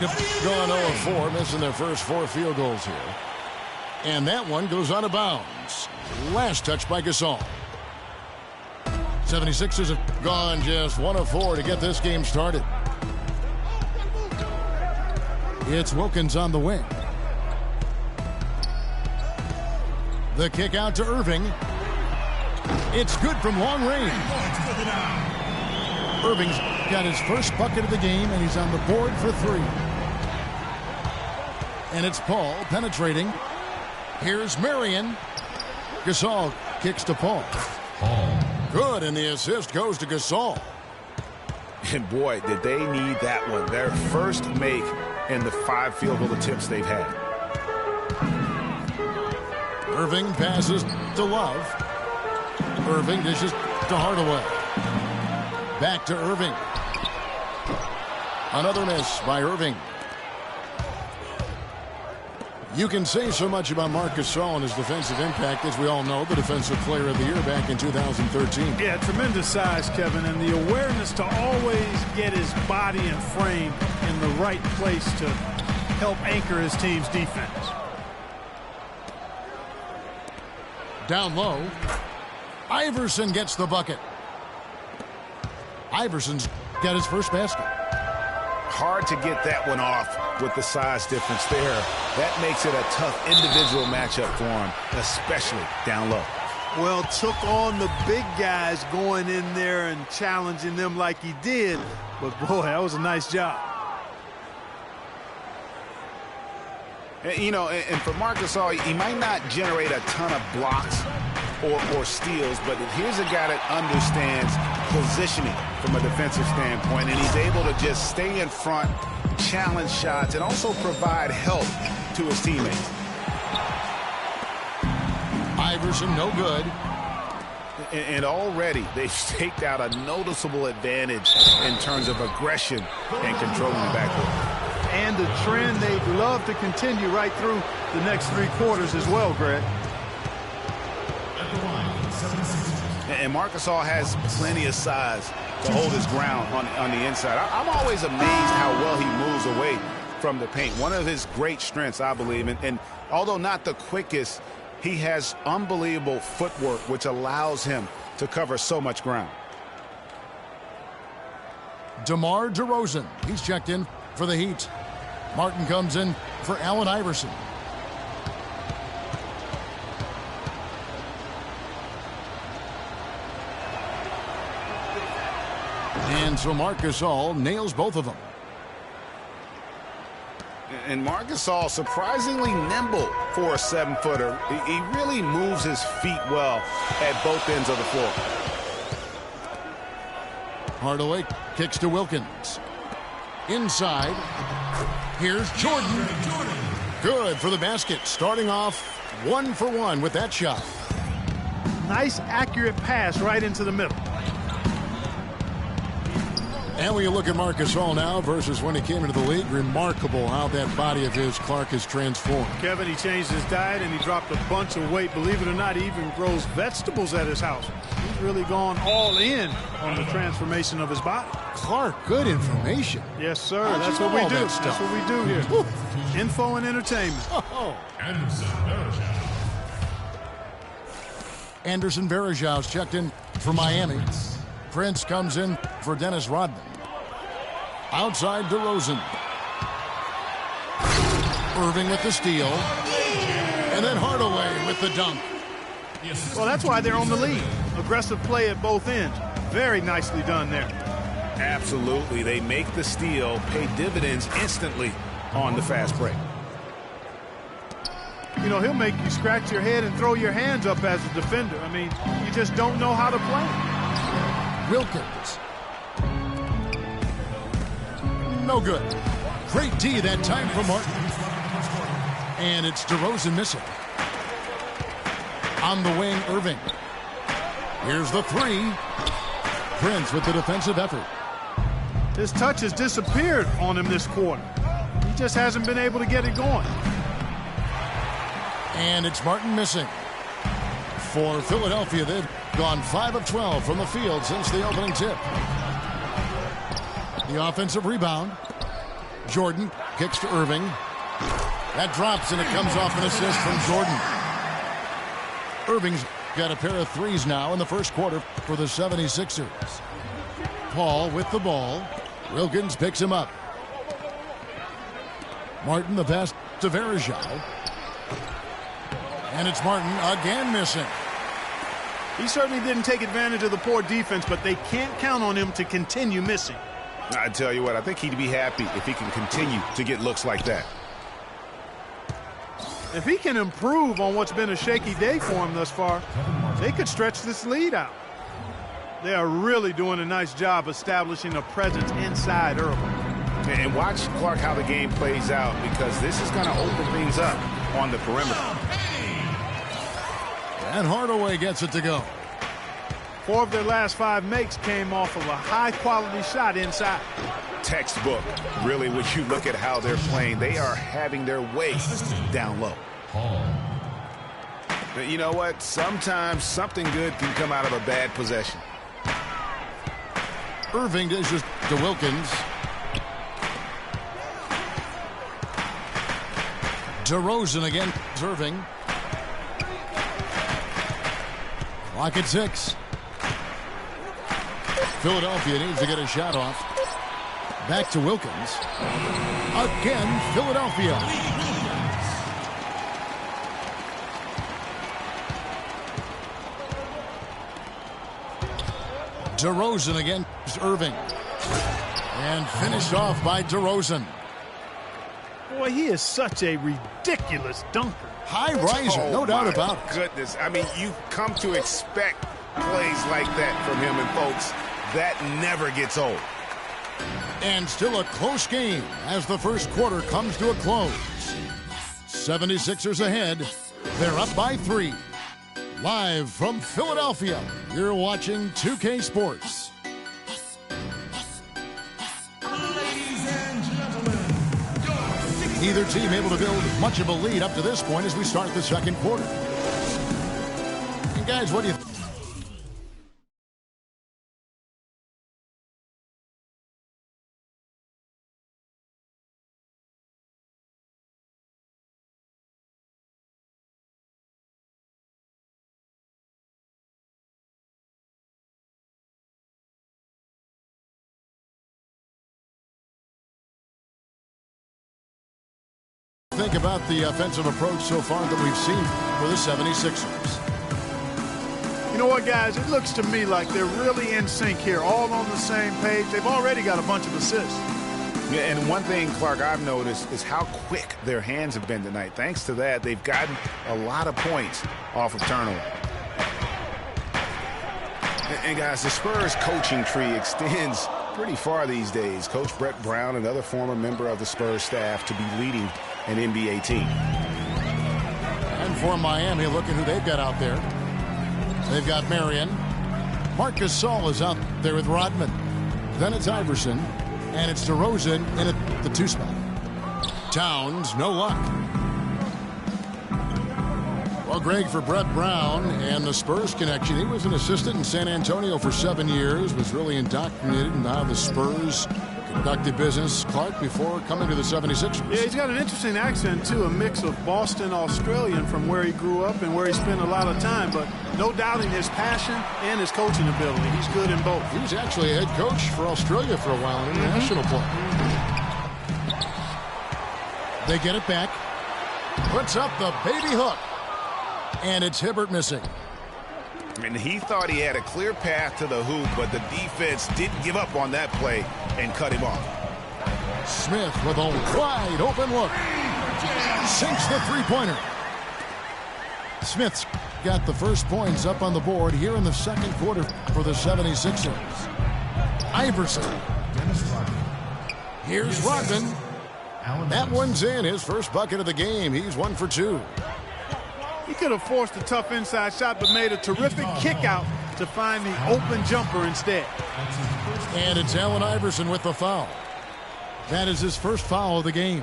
Gone 0-4, missing their first 4 field goals here. And that one goes out of bounds. Last touch by Gasol. 76ers have gone just 1 of 4 to get this game started. It's Wilkins on the wing. The kick out to Irving. It's good from long range. Irving's got his first bucket of the game, and he's on the board for 3. And it's Paul penetrating. Here's Marion. Gasol kicks to Paul. Good, and the assist goes to Gasol. And boy, did they need that one. Their first make in the 5 field goal attempts they've had. Irving passes to Love. Irving dishes to Hardaway. Back to Irving. Another miss by Irving. You can say so much about Marc Gasol and his defensive impact. As we all know, the Defensive Player of the Year back in 2013. Yeah, tremendous size, Kevin, and the awareness to always get his body and frame in the right place to help anchor his team's defense. Down low. Iverson gets the bucket. Iverson's got his first basket. Hard to get that one off with the size difference there. That makes it a tough individual matchup for him, especially down low. Well, took on the big guys going in there and challenging them like he did. But, boy, that was a nice job. You know, and for Marc Gasol, he might not generate a ton of blocks or steals, but here's a guy that understands positioning from a defensive standpoint, and he's able to just stay in front, challenge shots, and also provide help to his teammates. Iverson, no good. And already they've staked out a noticeable advantage in terms of aggression and controlling the backcourt. And the trend they'd love to continue right through the next 3 quarters as well, Greg. And Marc Gasol has plenty of size to hold his ground on the inside. I'm always amazed how well he moves away from the paint. One of his great strengths, I believe. And although not the quickest, he has unbelievable footwork, which allows him to cover so much ground. DeMar DeRozan. He's checked in for the Heat. Martin comes in for Allen Iverson. And so Marc Gasol nails both of them. And Marc Gasol, surprisingly nimble for a 7-footer. He really moves his feet well at both ends of the floor. Hardaway Kicks to Wilkins. Inside. Here's Jordan. Good for the basket. Starting off 1 for 1 with that shot. Nice, accurate pass right into the middle. And when you look at Marc Gasol now versus when he came into the league, remarkable how that body of his, Clark, has transformed. Kevin, he changed his diet and he dropped a bunch of weight. Believe it or not, he even grows vegetables at his house. He's really gone all in on the transformation of his body. Clark, good information. Yes, sir. That's what we do. That's what we do here. Woo. Info and entertainment. Oh. Anderson Varejau's checked in for Miami. Prince comes in for Dennis Rodman. Outside DeRozan. Irving with the steal. And then Hardaway with the dunk. Well, that's why they're on the lead. Aggressive play at both ends. Very nicely done there. Absolutely. They make the steal, pay dividends instantly on the fast break. You know, he'll make you scratch your head and throw your hands up as a defender. I mean, you just don't know how to play. Wilkins. No good. Great D that time for Martin. And it's DeRozan missing. On the wing, Irving. Here's the 3. Prince with the defensive effort. His touch has disappeared on him this quarter. He just hasn't been able to get it going. And it's Martin missing. For Philadelphia, they've gone 5 of 12 from the field since the opening tip. The offensive rebound. Jordan kicks to Irving. That drops, and it comes off an assist from Jordan. Irving's got a pair of threes now in the first quarter for the 76ers. Paul with the ball. Wilkins picks him up. Martin the pass to Varejao. And it's Martin again missing. He certainly didn't take advantage of the poor defense, but they can't count on him to continue missing. I tell you what, I think he'd be happy if he can continue to get looks like that. If he can improve on what's been a shaky day for him thus far, they could stretch this lead out. They are really doing a nice job establishing a presence inside early. And watch, Clark, how the game plays out, because this is going to open things up on the perimeter. And Hardaway gets it to go. 4 of their last 5 makes came off of a high-quality shot inside. Textbook, really, when you look at how they're playing. They are having their way down low. But you know what? Sometimes something good can come out of a bad possession. Irving dishes to Wilkins. DeRozan again. Irving. Clock at 6. Philadelphia needs to get a shot off. Back to Wilkins. Again, Philadelphia. DeRozan again. Irving. And finished off by DeRozan. Boy, he is such a ridiculous dunker. High riser, no doubt about it. Goodness, I mean, you've come to expect plays like that from him, and folks, that never gets old. And still a close game as the first quarter comes to a close. 76ers ahead. They're up by 3. Live from Philadelphia, you're watching 2K Sports. Neither team able to build much of a lead up to this point as we start the second quarter. And guys, what do you think? Think about the offensive approach so far that we've seen for the 76ers. You know what, guys? It looks to me like they're really in sync here, all on the same page. They've already got a bunch of assists. Yeah, and one thing, Clark, I've noticed is how quick their hands have been tonight. Thanks to that, they've gotten a lot of points off of turnover. And guys, the Spurs coaching tree extends pretty far these days. Coach Brett Brown, another former member of the Spurs staff, to be leading an NBA team. And for Miami, look at who they've got out there. They've got Marion. Marcus Saul is out there with Rodman. Then it's Iverson. And it's DeRozan in at the 2 spot. Towns, no luck. Well, Greg, for Brett Brown and the Spurs connection, he was an assistant in San Antonio for 7 years, was really indoctrinated in how the Spurs conducted business, Clark, before coming to the 76ers. Yeah, he's got an interesting accent, too, a mix of Boston Australian from where he grew up and where he spent a lot of time, but no doubting his passion and his coaching ability. He's good in both. He was actually a head coach for Australia for a while in international play. They get it back. Puts up the baby hook. And it's Hibbert missing. And he thought he had a clear path to the hoop, but the defense didn't give up on that play and cut him off. Smith with a wide open look. Sinks the three-pointer. Smith's got the first points up on the board here in the second quarter for the 76ers. Iverson. Here's Rodman. That one's in, his first bucket of the game. He's 1 for 2. He could have forced a tough inside shot, but made a terrific kick out to find the open jumper instead. And it's Allen Iverson with the foul. That is his first foul of the game.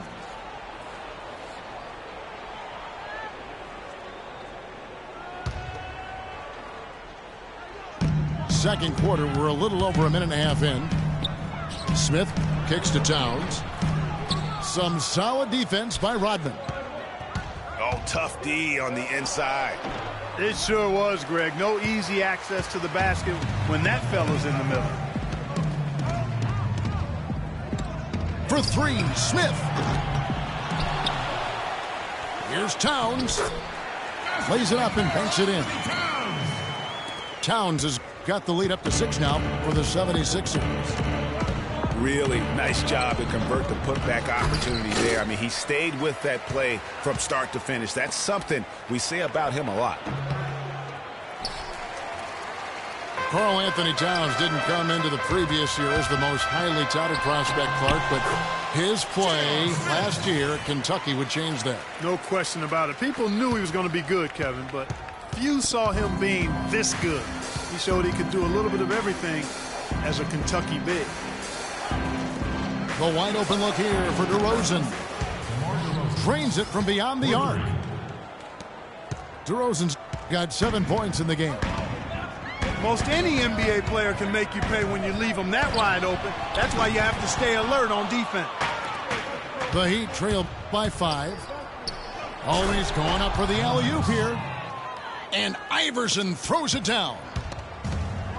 Second quarter, we're a little over a minute and a half in. Smith kicks to Towns. some solid defense by Rodman. Oh, tough D on the inside. It sure was, Greg. No easy access to the basket when that fella's in the middle. For three, Smith. Here's Towns. Lays it up and banks it in. Towns has got the lead up to 6 now for the 76ers. Really nice job to convert the putback opportunity there. I mean, he stayed with that play from start to finish. That's something we say about him a lot. Karl Anthony Towns didn't come into the previous year as the most highly touted prospect, Clark, but his play last year at Kentucky would change that. No question about it. People knew he was going to be good, Kevin, but few saw him being this good. He showed he could do a little bit of everything as a Kentucky big. The wide open look here for DeRozan. Drains it from beyond the arc. DeRozan's got 7 points in the game. Most any NBA player can make you pay when you leave them that wide open. That's why you have to stay alert on defense. The Heat trail by 5. Always going up for the alley-oop here. And Iverson throws it down.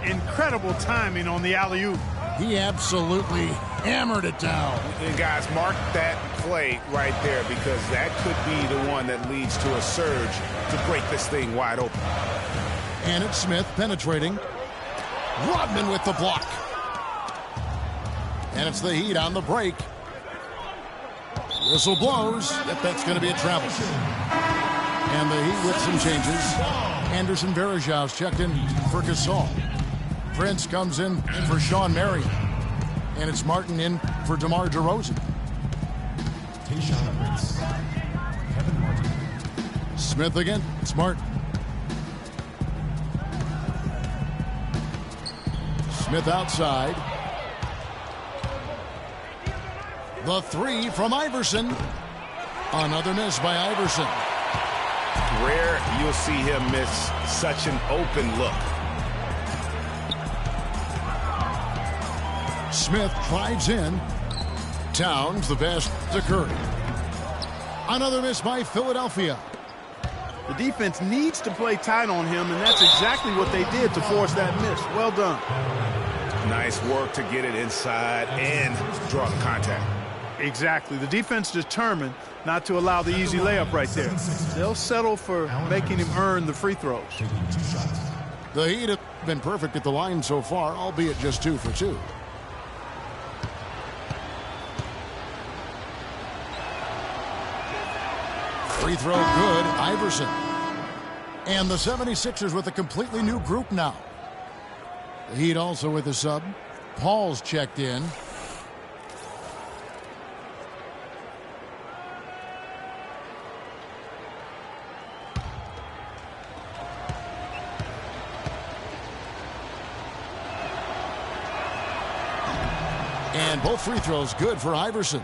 Incredible timing on the alley-oop. He absolutely hammered it down. And guys, mark that play right there, because that could be the one that leads to a surge to break this thing wide open. And it's Smith penetrating. Rodman with the block. And it's the Heat on the break. Whistle blows. Yep, that's going to be a travel. And the Heat with some changes. Anderson Varejão's checked in for Gasol. Prince comes in for Sean Marion. And it's Martin in for DeMar DeRozan. Smith again. It's Martin. Smith outside. The 3 from Iverson. Another miss by Iverson. Rare you'll see him miss such an open look. Smith drives in. Towns the pass to Curry. Another miss by Philadelphia. The defense needs to play tight on him, and that's exactly what they did to force that miss. Well done. Nice work to get it inside and draw the contact. Exactly. The defense determined not to allow the easy layup right there. They'll settle for making him earn the free throws. The Heat have been perfect at the line so far, albeit just 2 for 2. Free throw good, Iverson. And the 76ers with a completely new group now. The Heat also with a sub. Paul's checked in. And both free throws good for Iverson.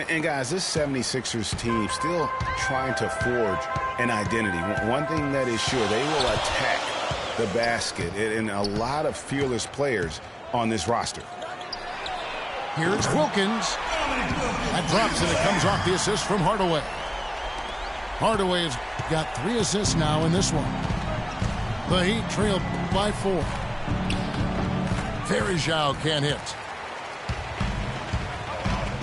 And guys, this 76ers team still trying to forge an identity. One thing that is sure, they will attack the basket, and a lot of fearless players on this roster. Here's Wilkins. That drops, and it comes off the assist from Hardaway. Hardaway has got 3 assists now in this one. The Heat trail by 4. Varejão can't hit.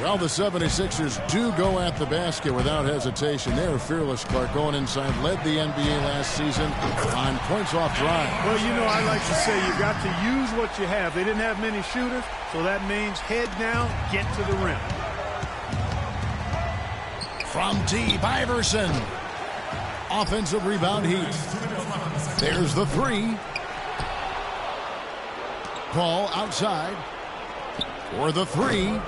Well, the 76ers do go at the basket without hesitation. They're fearless, Clark, going inside. Led the NBA last season on points off drive. Well, you know, I like to say you've got to use what you have. They didn't have many shooters, so that means head down, get to the rim. From deep, Iverson. Offensive rebound, Heat. There's the 3. Paul outside for the 3.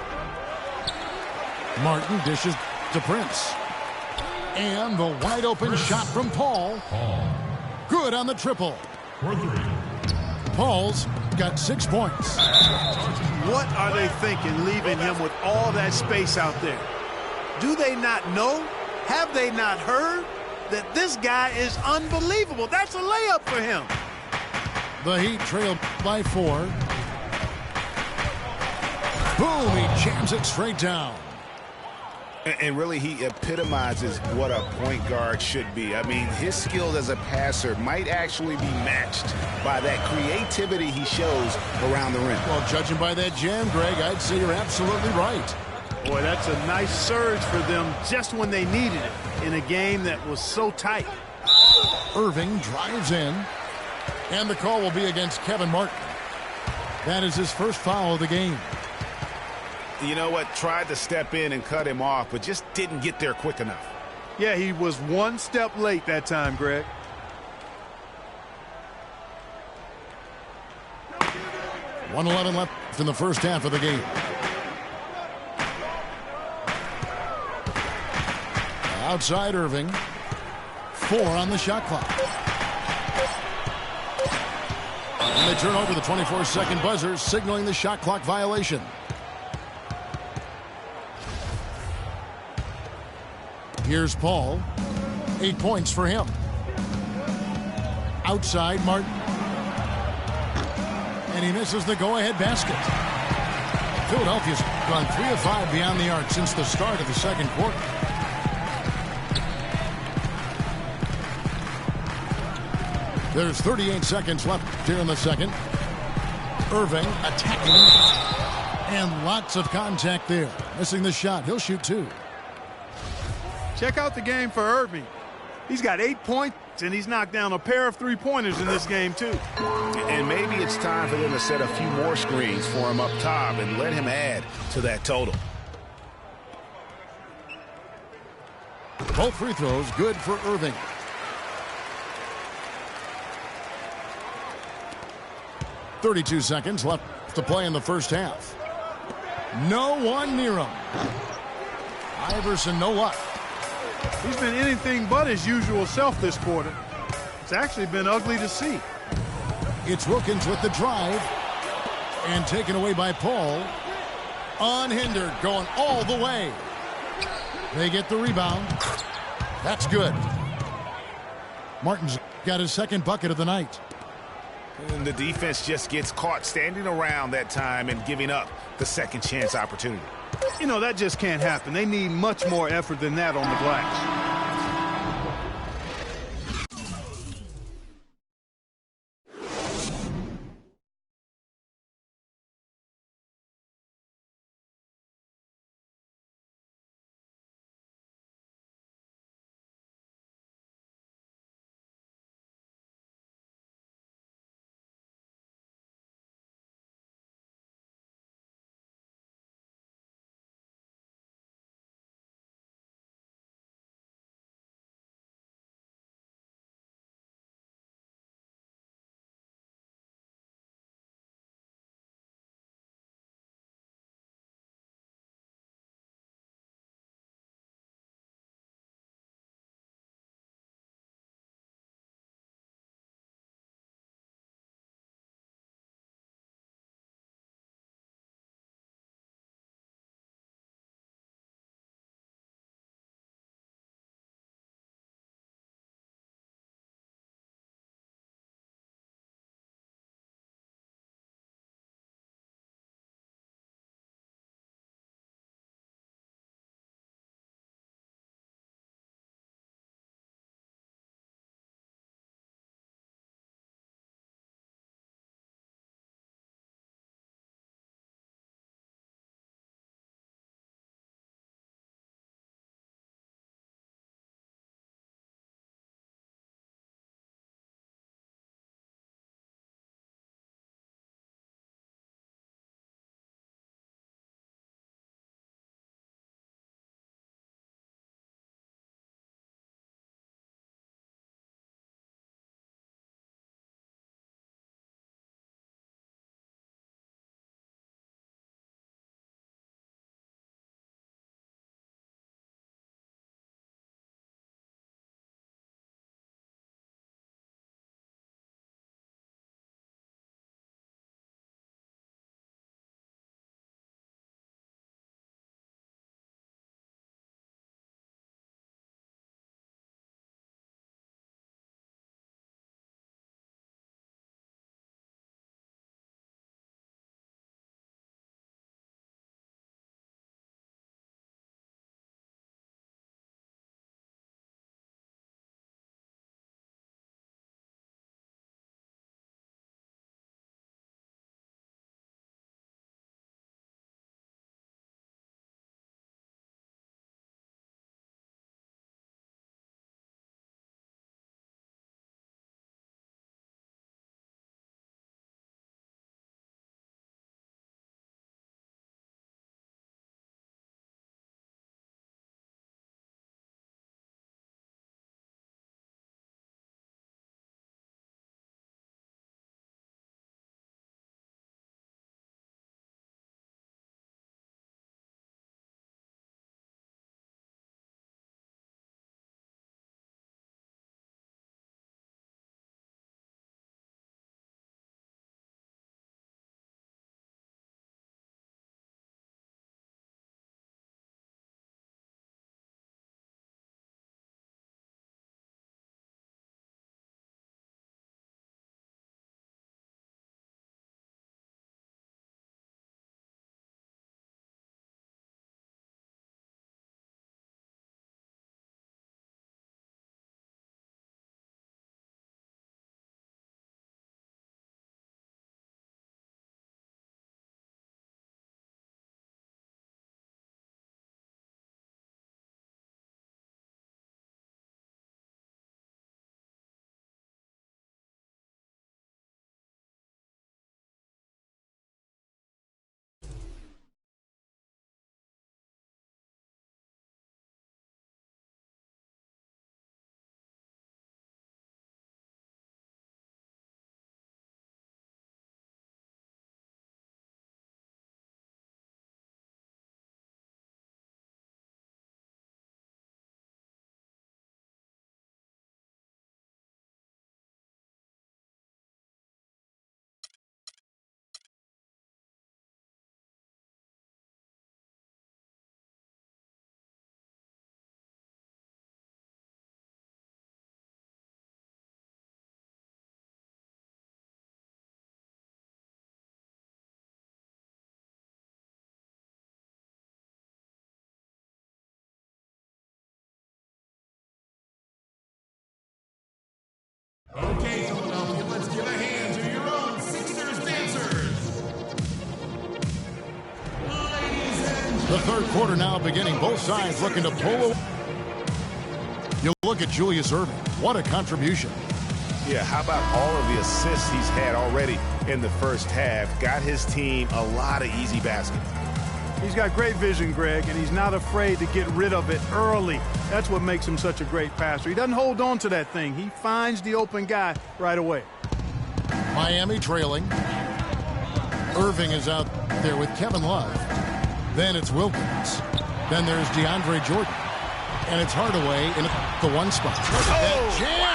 Martin dishes to Prince. And the wide open shot from Paul. Good on the triple. Paul's got 6 points. What are they thinking leaving him with all that space out there? Do they not know? Have they not heard that this guy is unbelievable? That's a layup for him. The Heat trail by 4. Boom, he jams it straight down. And really, he epitomizes what a point guard should be. I mean, his skill as a passer might actually be matched by that creativity he shows around the rim. Well, judging by that jam, Greg, I'd say you're absolutely right. Boy, that's a nice surge for them just when they needed it in a game that was so tight. Irving drives in, and the call will be against Kevin Martin. That is his first foul of the game. You know what? Tried to step in and cut him off, but just didn't get there quick enough. Yeah, he was one step late that time, Greg. .111 left in the first half of the game. Outside Irving. 4 on the shot clock. And they turn over the 24-second buzzer, signaling the shot clock violation. Here's Paul. 8 points for him. Outside Martin. And he misses the go-ahead basket. Philadelphia's gone 3 of 5 beyond the arc since the start of the second quarter. There's 38 seconds left here in the second. Irving attacking. And lots of contact there. Missing the shot. He'll shoot 2. Check out the game for Irving. He's got 8 points, and he's knocked down a pair of three-pointers in this game, too. And maybe it's time for them to set a few more screens for him up top and let him add to that total. Both free throws good for Irving. .32 seconds left to play in the first half. No one near him. Iverson, no luck. He's been anything but his usual self this quarter. It's actually been ugly to see. It's Wilkins with the drive. And taken away by Paul. Unhindered, going all the way. They get the rebound. That's good. Martin's got his second bucket of the night. And the defense just gets caught standing around that time and giving up the second chance opportunity. You know, that just can't happen. They need much more effort than that on the glass. Let's give a hand to your own Sixers dancers. The third quarter now beginning. Both sides looking to pull away. You look at Julius Erving. What a contribution. Yeah, how about all of the assists he's had already in the first half? Got his team a lot of easy baskets. He's got great vision, Greg, and he's not afraid to get rid of it early. That's what makes him such a great passer. He doesn't hold on to that thing. He finds the open guy right away. Miami trailing. Irving is out there with Kevin Love. Then it's Wilkins. Then there's DeAndre Jordan. And it's Hardaway in the one spot. Look at that jam!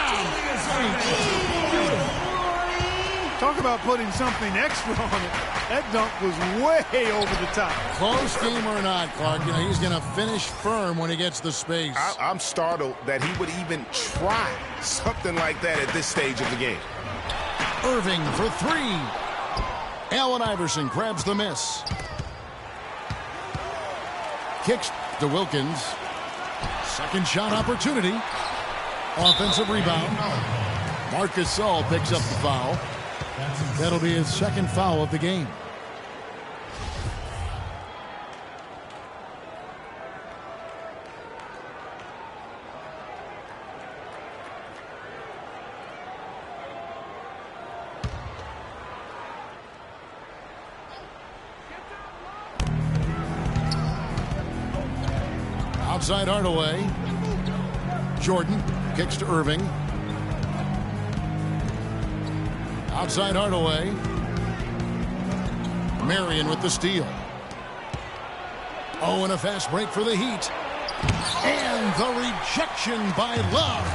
Talk about putting something extra on it. That dunk was way over the top. Close game or not, Clark, he's going to finish firm when he gets the space. I'm startled that he would even try something like that at this stage of the game. Irving for three. Allen Iverson grabs the miss. Kicks to Wilkins. Second shot opportunity. Offensive rebound. Marcus Saul picks up the foul. That'll be his second foul of the game. Outside Hardaway. Jordan kicks to Irving. Outside Hardaway. Marion with the steal. Oh, and a fast break for the Heat. And the rejection by Love.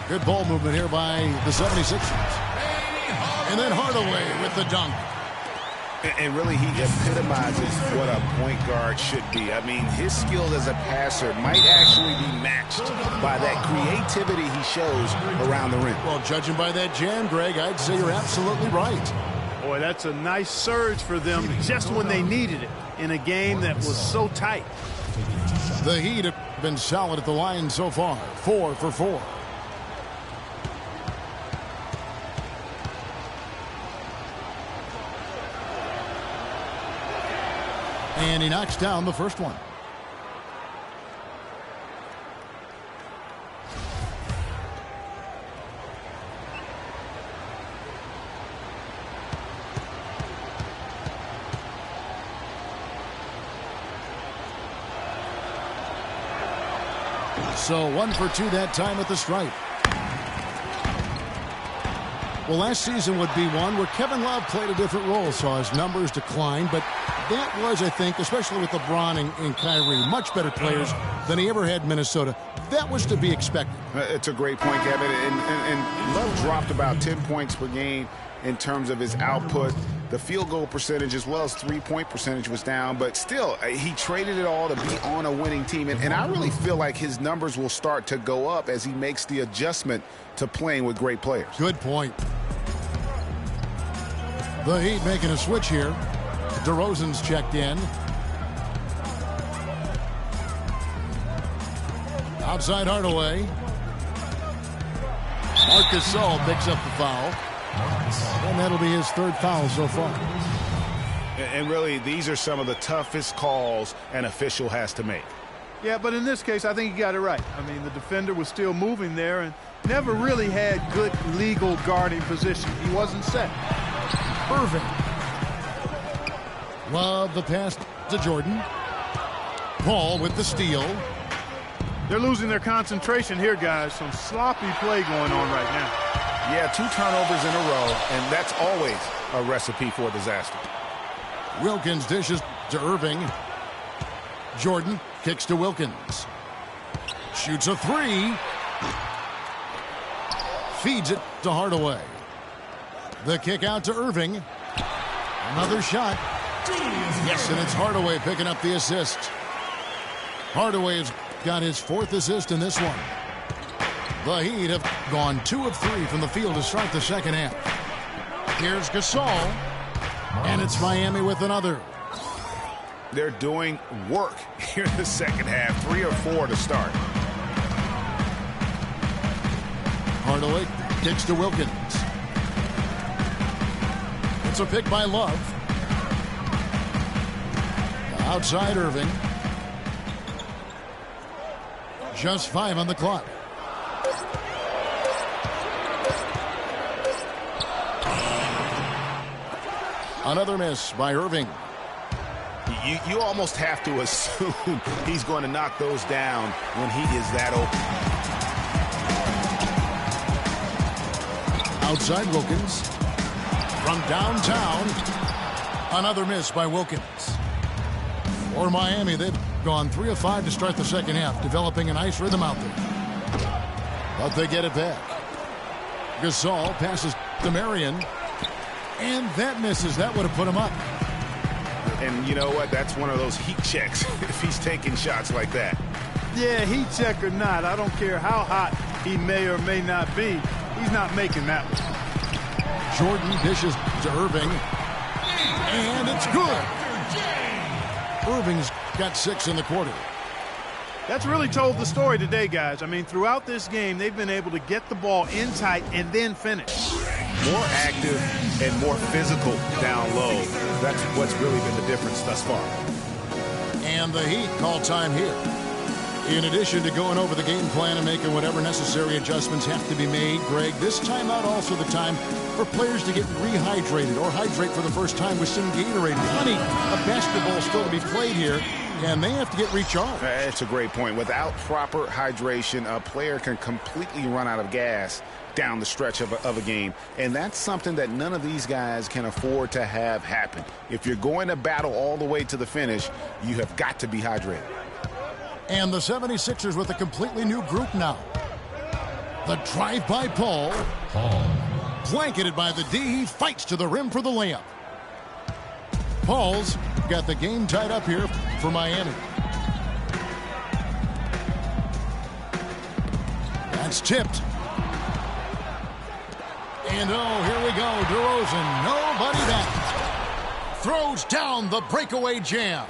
Good ball movement here by the 76ers. And then Hardaway with the dunk. And really, he epitomizes what a point guard should be. I mean, his skills as a passer might actually be matched by that creativity he shows around the rim. Well, judging by that jam, Greg, I'd say you're absolutely right. Boy, that's a nice surge for them just when they needed it in a game that was so tight. The Heat have been solid at the line so far. 4 for 4. And he knocks down the first one. So 1 for 2 that time at the stripe. Well, last season would be one where Kevin Love played a different role, saw his numbers decline, but that was, I think, especially with LeBron and Kyrie, much better players than he ever had in Minnesota. That was to be expected. It's a great point, Kevin. And Love dropped about 10 points per game in terms of his output. The field goal percentage as well as three-point percentage was down, but still, he traded it all to be on a winning team. And I really feel like his numbers will start to go up as he makes the adjustment to playing with great players. Good point. The Heat making a switch here. DeRozan's checked in. Outside Hardaway. Marcus Saul picks up the foul. And that'll be his third foul so far. And really, these are some of the toughest calls an official has to make. Yeah, but in this case, I think he got it right. I mean, the defender was still moving there and never really had good legal guarding position. He wasn't set. Irving. Love the pass to Jordan. Paul with the steal. They're losing their concentration here, guys. Some sloppy play going on right now. Yeah, 2 turnovers in a row, and that's always a recipe for disaster. Wilkins dishes to Irving. Jordan kicks to Wilkins. Shoots a 3. Feeds it to Hardaway. The kick out to Irving. Another shot. Yes, and it's Hardaway picking up the assist. Hardaway has got his 4th assist in this one. The Heat have gone 2 of 3 from the field to start the second half. Here's Gasol. And it's Miami with another. They're doing work here in the second half. 3 or 4 to start. Hardaway kicks to Wilkins. It's a pick by Love. Outside Irving. Just 5 on the clock. Another miss by Irving. You almost have to assume he's going to knock those down when he is that open. Outside Wilkins. From downtown. Another miss by Wilkins. For Miami, they've gone 3 of 5 to start the second half, developing a nice rhythm out there. But they get it back. Gasol passes to Marion. And that misses. That would have put him up. And you know what? That's one of those heat checks if he's taking shots like that. Yeah, heat check or not, I don't care how hot he may or may not be. He's not making that one. Jordan dishes to Irving. And it's good. Irving's got 6 in the quarter. That's really told the story today, guys. I mean, throughout this game, they've been able to get the ball in tight and then finish. More active and more physical down low. That's what's really been the difference thus far. And the Heat call time here. In addition to going over the game plan and making whatever necessary adjustments have to be made, Greg, this timeout also the time for players to get rehydrated or hydrate for the first time with some Gatorade. Plenty of basketball still to be played here, and they have to get recharged. That's a great point. Without proper hydration, a player can completely run out of gas down the stretch of a game, and that's something that none of these guys can afford to have happen. If you're going to battle all the way to the finish, you have got to be hydrated. And the 76ers with a completely new group now. The drive by Paul. Blanketed by the D. He fights to the rim for the layup. Paul's got the game tied up here for Miami. That's tipped. And oh, here we go. DeRozan, nobody back. Throws down the breakaway jam.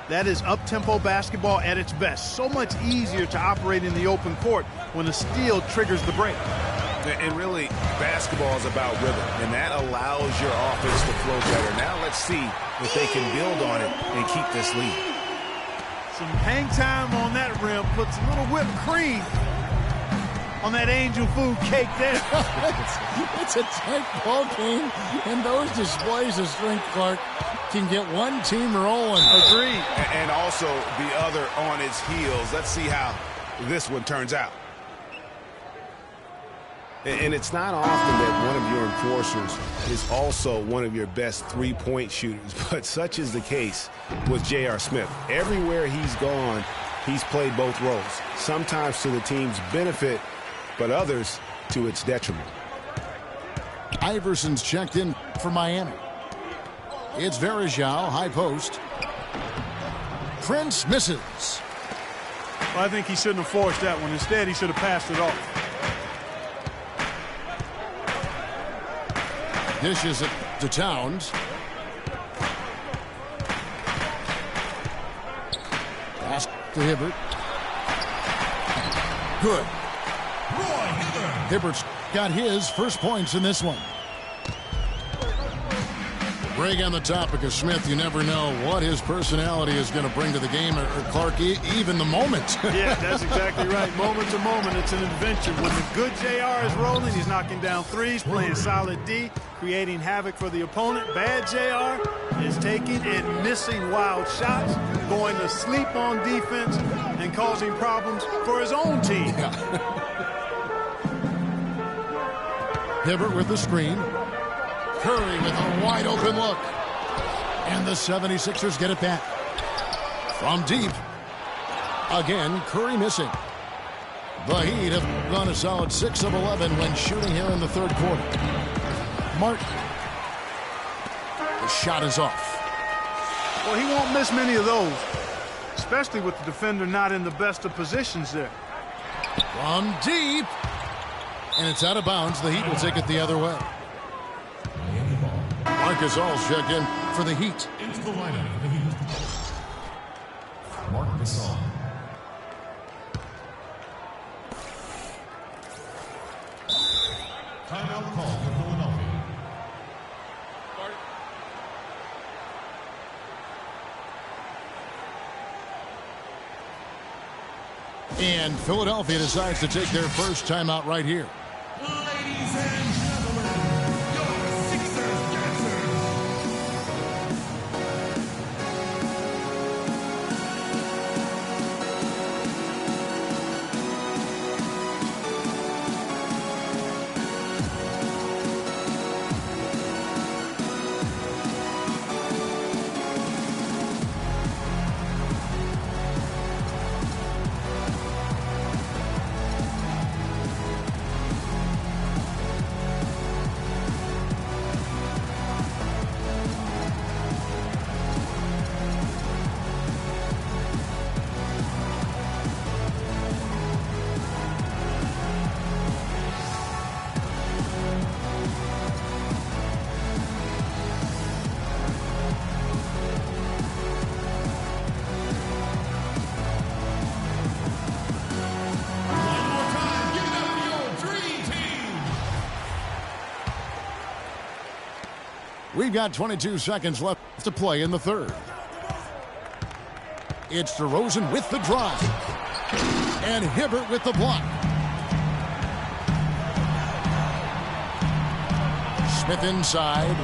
That is up-tempo basketball at its best. So much easier to operate in the open court when a steal triggers the break. And really, basketball is about rhythm, and that allows your offense to flow better. Now let's see if they can build on it and keep this lead. Some hang time on that rim puts a little whipped cream on that angel food cake there. It's a tight ball game, and those displays of strength, Clark, can get one team rolling. Agreed. And also the other on its heels. Let's see how this one turns out. And it's not often that one of your enforcers is also one of your best three-point shooters, but such is the case with J.R. Smith. Everywhere he's gone, he's played both roles, sometimes to the team's benefit, but others to its detriment. Iverson's checked in for Miami. It's Varejao, high post. Prince misses. Well, I think he shouldn't have forced that one. Instead, he should have passed it off. Dishes it to Towns. Pass to Hibbert. Good. Hibbert's got his first points in this one. Greg, on the topic of Smith, you never know what his personality is going to bring to the game, or Clark, even the moment. Yeah, that's exactly right. Moment to moment, it's an adventure. When the good JR is rolling, he's knocking down threes, playing solid D, creating havoc for the opponent. Bad JR is taking and missing wild shots, going to sleep on defense, and causing problems for his own team. Yeah. Hibbert with the screen. Curry with a wide open look. And the 76ers get it back. From deep. Again, Curry missing. The Heat have gone a solid 6 of 11 when shooting here in the third quarter. Martin. The shot is off. Well, he won't miss many of those, especially with the defender not in the best of positions there. From deep. And it's out of bounds. The Heat will take it the other way. Marcus All's checked in for the Heat. Into the lineup for the Heat. Marcus All. And Philadelphia decides to take their first timeout right here. Ladies and gentlemen, your Sixers dancers. We've got 22 seconds left to play in the third. It's DeRozan with the drive. And Hibbert with the block. Smith inside.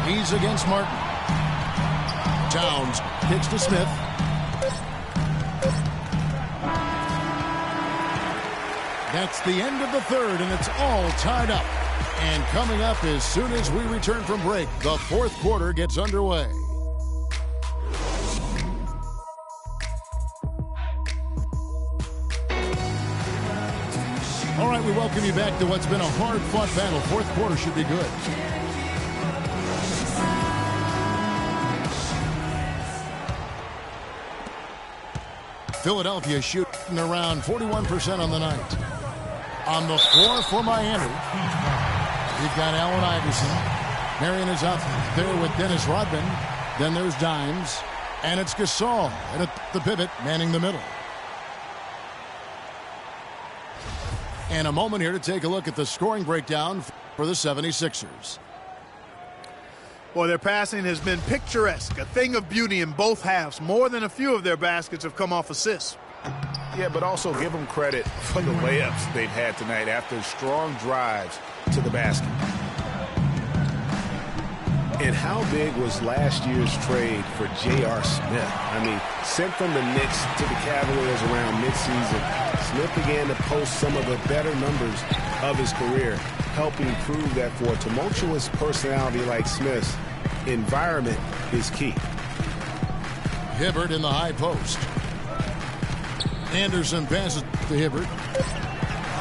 He's against Martin. Towns kicks to Smith. That's the end of the third, and it's all tied up. And coming up as soon as we return from break, the fourth quarter gets underway. All right, we welcome you back to what's been a hard-fought battle. Fourth quarter should be good. Philadelphia shooting around 41% on the night. On the floor for Miami, we've got Allen Iverson. Marion is out there with Dennis Rodman. Then there's Dimes. And it's Gasol. And at the pivot, manning the middle. And a moment here to take a look at the scoring breakdown for the 76ers. Boy, their passing has been picturesque, a thing of beauty in both halves. More than a few of their baskets have come off assists. Yeah, but also give them credit for the layups they've had tonight after strong drives to the basket. And how big was last year's trade for J.R. Smith? I mean, sent from the Knicks to the Cavaliers around midseason, Smith began to post some of the better numbers of his career, helping prove that for a tumultuous personality like Smith's, environment is key. Hibbert in the high post. Anderson passes to Hibbert.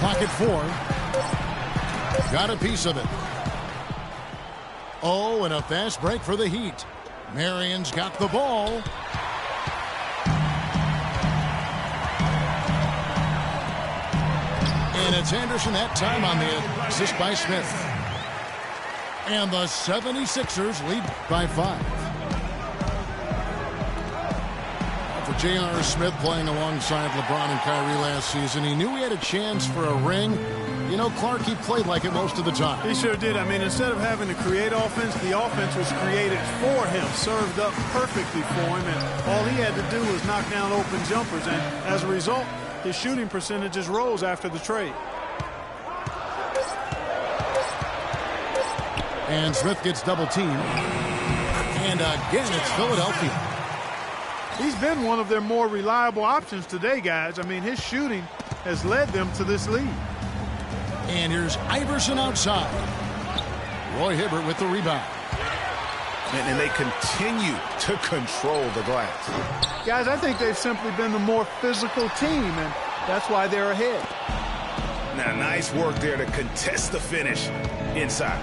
Pocket 4. Got a piece of it. Oh, and a fast break for the Heat. Marion's got the ball. And it's Anderson that time on the assist by Smith. And the 76ers lead by 5. For J.R. Smith playing alongside LeBron and Kyrie last season, he knew he had a chance for a ring. You know, Clark, he played like it most of the time. He sure did. I mean, instead of having to create offense, the offense was created for him, served up perfectly for him, and all he had to do was knock down open jumpers, and as a result, his shooting percentages rose after the trade. And Smith gets double teamed. And again, it's Philadelphia. He's been one of their more reliable options today, guys. I mean, his shooting has led them to this lead. And here's Iverson outside. Roy Hibbert with the rebound. And they continue to control the glass. Guys, I think they've simply been the more physical team, and that's why they're ahead. Now, nice work there to contest the finish inside.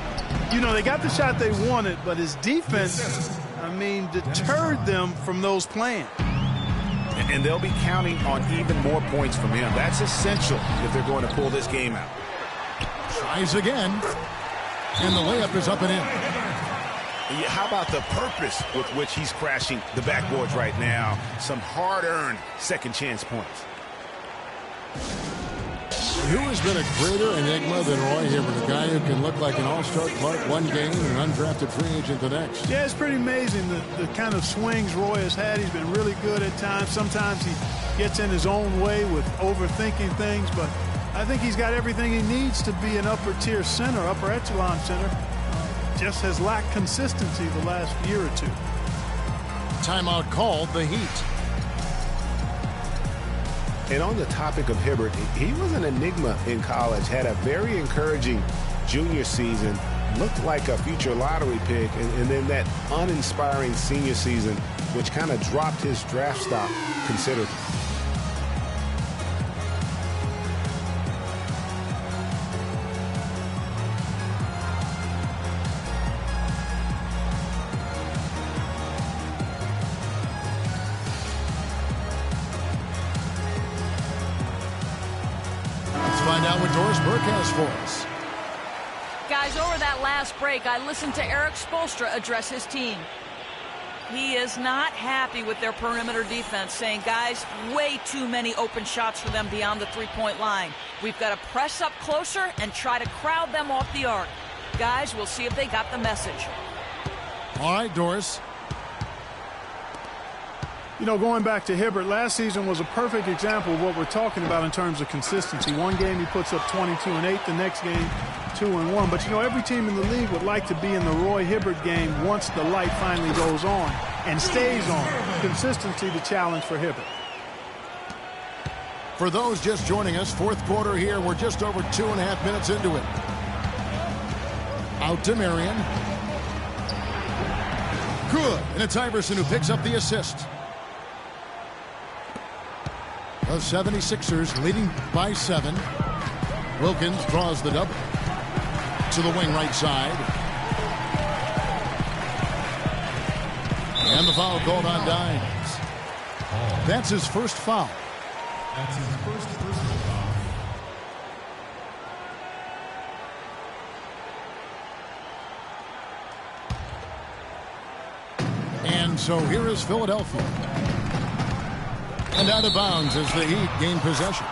You know, they got the shot they wanted, but his defense, I mean, deterred them from those plans. And they'll be counting on even more points from him. That's essential if they're going to pull this game out. Tries again. And the layup is up and in. How about the purpose with which he's crashing the backboards right now? Some hard-earned second chance points. Who has been a greater enigma than Roy Hibbert, a guy who can look like an all-star Clark one game and an undrafted free agent the next? Yeah, it's pretty amazing the kind of swings Roy has had. He's been really good at times. Sometimes he gets in his own way with overthinking things, but I think he's got everything he needs to be an upper-tier center, upper echelon center. Just has lacked consistency the last year or two. Timeout called, the Heat. And on the topic of Hibbert, he was an enigma in college, had a very encouraging junior season, looked like a future lottery pick, and then that uninspiring senior season, which kind of dropped his draft stock considerably. Find out what Doris Burke has for us. Guys, over that last break, I listened to Eric Spoelstra address his team. He is not happy with their perimeter defense, saying, guys, way too many open shots for them beyond the three-point line. We've got to press up closer and try to crowd them off the arc. Guys, we'll see if they got the message. All right, Doris. You know, going back to Hibbert, last season was a perfect example of what we're talking about in terms of consistency. One game he puts up 22 and 8, the next game 2 and 1. But, you know, every team in the league would like to be in the Roy Hibbert game once the light finally goes on and stays on. Consistency, the challenge for Hibbert. For those just joining us, fourth quarter here. We're just over 2.5 minutes into it. Out to Marion. Good. And it's Iverson who picks up the assist. The 76ers leading by 7. Wilkins draws the double to the wing right side. And the foul called on Dimes. That's his first foul. That's his first personal foul. And so here is Philadelphia. And out of bounds as the Heat gain possession.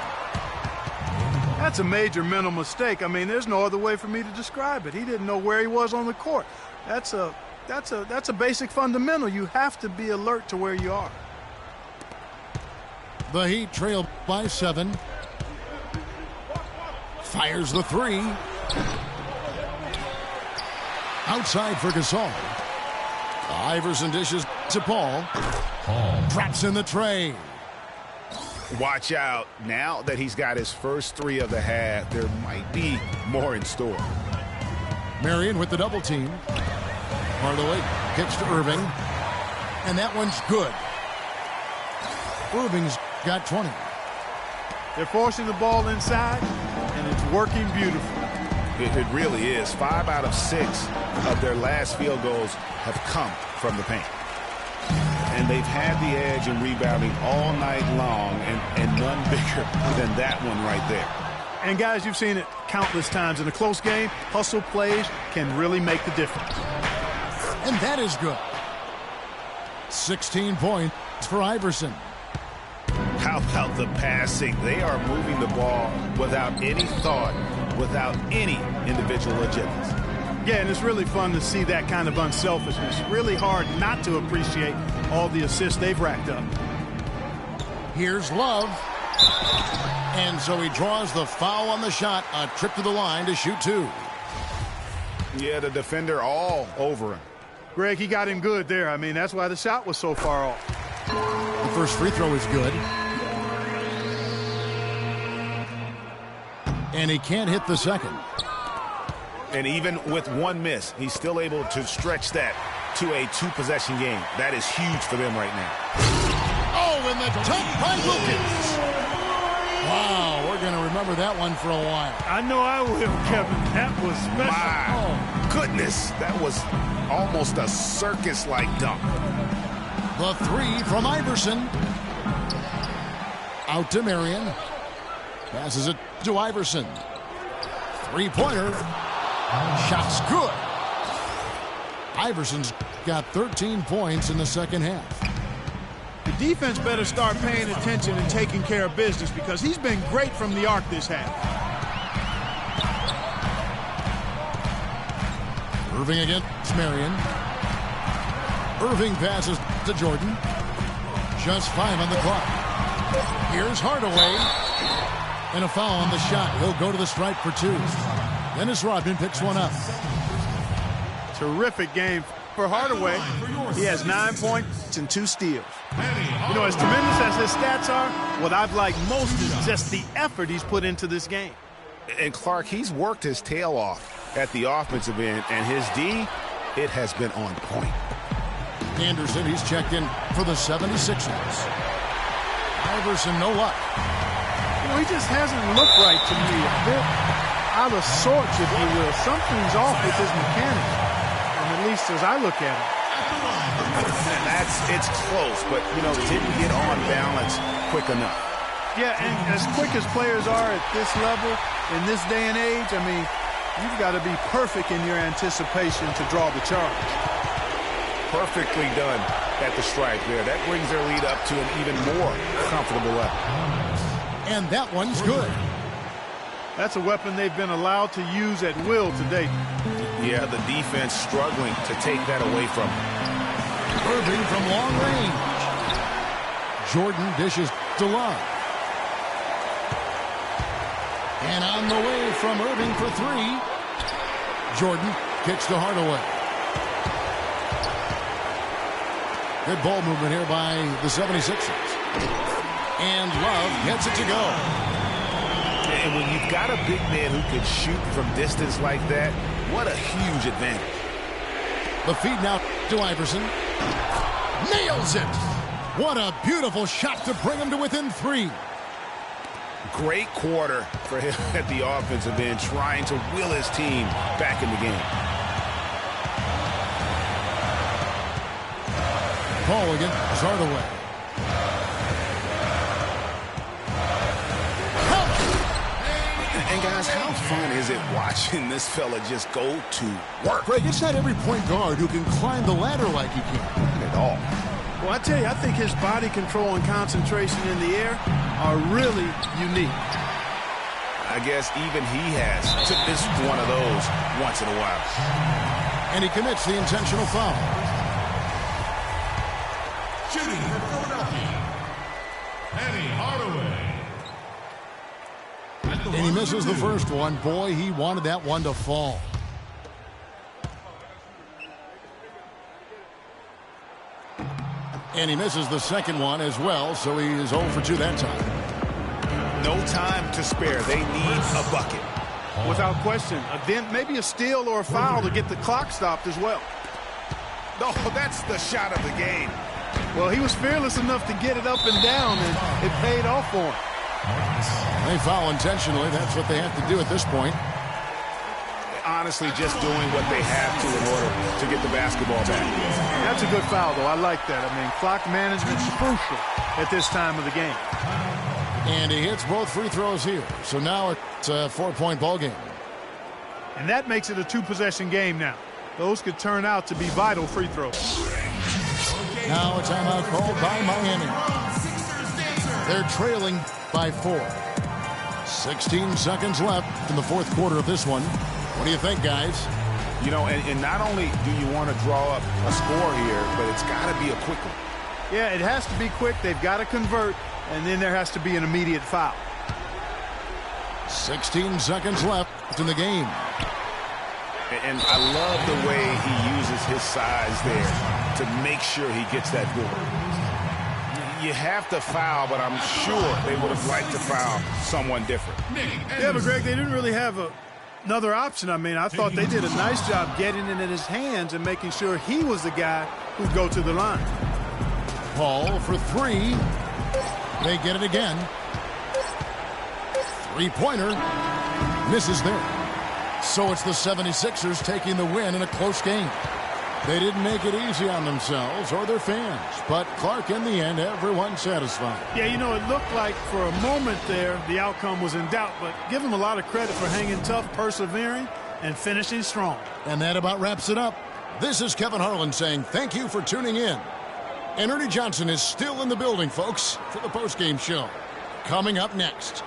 That's a major mental mistake. I mean, there's no other way for me to describe it. He didn't know where he was on the court. That's a basic fundamental. You have to be alert to where you are. The Heat trail by 7. Fires the 3. Outside for Gasol. Iverson dishes to Paul. Drops in the tray. Watch out. Now that he's got his first 3 of the half, there might be more in store. Marion with the double team. Hardaway kicks to Irving. And that one's good. Irving's got 20. They're forcing the ball inside, and it's working beautifully. It really is. 5 out of 6 of their last field goals have come from the paint. And they've had the edge in rebounding all night long, and none bigger than that one right there. And, guys, you've seen it countless times. In a close game, hustle plays can really make the difference. And that is good. 16 points for Iverson. How about the passing? They are moving the ball without any thought, without any individual agendas. Yeah, and it's really fun to see that kind of unselfishness. Really hard not to appreciate all the assists they've racked up. Here's Love. And so he draws the foul on the shot. A trip to the line to shoot 2. Yeah, the defender all over him. Greg, he got him good there. I mean, that's why the shot was so far off. The first free throw is good. And he can't hit the second. And even with one miss, he's still able to stretch that to a 2-possession game. That is huge for them right now. Oh, and the dunk by Wilkins. Wow, we're going to remember that one for a while. I know I will, Kevin. That was special. My goodness, that was almost a circus-like dunk. The 3 from Iverson. Out to Marion. Passes it to Iverson. 3-pointer. Shot's good. Iverson's got 13 points in the second half. The defense better start paying attention and taking care of business because he's been great from the arc this half. Irving against Marion. Irving passes to Jordan. Just 5 on the clock. Here's Hardaway. And a foul on the shot. He'll go to the stripe for 2. Dennis Rodman picks one up. Terrific game for Hardaway. He has 9 points and 2 steals. You know, as tremendous as his stats are, what I've liked most is just the effort he's put into this game. And Clark, he's worked his tail off at the offensive end, and his D, it has been on point. Anderson, he's checked in for the 76ers. Iverson, no luck. You know, he just hasn't looked right to me. A bit out of sorts, if you will. Something's off with his mechanics, and at least as I look at him. And it's close, but, you know, didn't get on balance quick enough. Yeah, and as quick as players are at this level, in this day and age, I mean, you've got to be perfect in your anticipation to draw the charge. Perfectly done at the stripe there. That brings their lead up to an even more comfortable level. And that one's good. That's a weapon they've been allowed to use at will to date. Yeah, the defense struggling to take that away from them. Irving from long range. Jordan dishes to Love. And on the way from Irving for 3. Jordan kicks to Hardaway. Good ball movement here by the 76ers. And Love gets it to go. And when you've got a big man who can shoot from distance like that, what a huge advantage. The feed now to Iverson. Nails it! What a beautiful shot to bring him to within 3. Great quarter for him at the offensive end, trying to will his team back in the game. Ball against Hardaway. And guys, how fun is it watching this fella just go to work? Greg, it's not every point guard who can climb the ladder like he can. Not at all. Well, I tell you, I think his body control and concentration in the air are really unique. I guess even he has to miss one of those once in a while. And he commits the intentional foul. Shooting for Philadelphia, Penny Hardaway. And he misses the first one. Boy, he wanted that one to fall. And he misses the second one as well, so he is 0 for 2 that time. No time to spare. They need a bucket. Without question. Then maybe a steal or a foul to get the clock stopped as well. No, that's the shot of the game. Well, he was fearless enough to get it up and down, and it paid off for him. They foul intentionally. That's what they have to do at this point. Honestly, just doing what they have to in order to get the basketball back. That's a good foul, though. I like that. I mean, clock management's crucial at this time of the game. And he hits both free throws here. So now it's a 4-point ball game. And that makes it a 2-possession game now. Those could turn out to be vital free throws. Now a timeout called by Miami. They're trailing by 4. 16 seconds left in the fourth quarter of this one. What do you think, guys? You know, and not only do you want to draw up a score here, but it's got to be a quick one. Yeah, it has to be quick. They've got to convert, and then there has to be an immediate foul. 16 seconds left in the game. And I love the way he uses his size there to make sure he gets that board. You have to foul, but I'm sure they would have liked to foul someone different. Yeah, but Greg, they didn't really have another option. I mean, I thought they did a nice job getting it in his hands and making sure he was the guy who'd go to the line. Paul for 3. They get it again. 3-pointer. Misses there. So it's the 76ers taking the win in a close game. They didn't make it easy on themselves or their fans. But Clark, in the end, everyone's satisfied. Yeah, you know, it looked like for a moment there the outcome was in doubt. But give them a lot of credit for hanging tough, persevering, and finishing strong. And that about wraps it up. This is Kevin Harlan saying thank you for tuning in. And Ernie Johnson is still in the building, folks, for the postgame show. Coming up next.